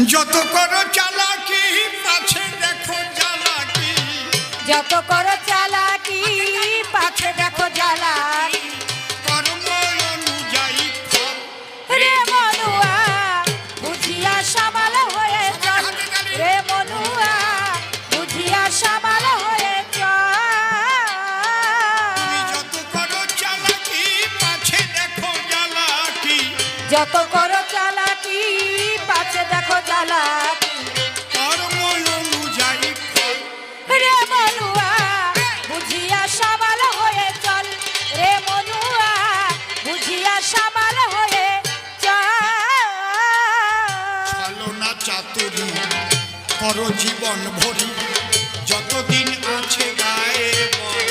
যত করো চালাকি পাছে দেখো জ্বালাকি, যত করো চালাকি পাছে দেখো জ্বালাকি, কর্ম অনুযায়ী ফল। রে মনুয়া বুঝিয়া সামাল হয়ে চল, রে মনুয়া বুঝিয়া সামাল হয়ে তুমি চল। যত করো চালাকি পাছে দেখো জ্বালাকি, যত করো চালাকি পাছে দেখো জ্বালাকি, কর্ম অনুযায়ী ফল। রে মনুয়া বুঝিয়া সামাল হয়ে চল, রে মনুয়া বুঝিয়া সামাল হয়ে চল। ছলনা চাতুরি করো জীবন ভরি, যতদিন আছে গায়ে বল।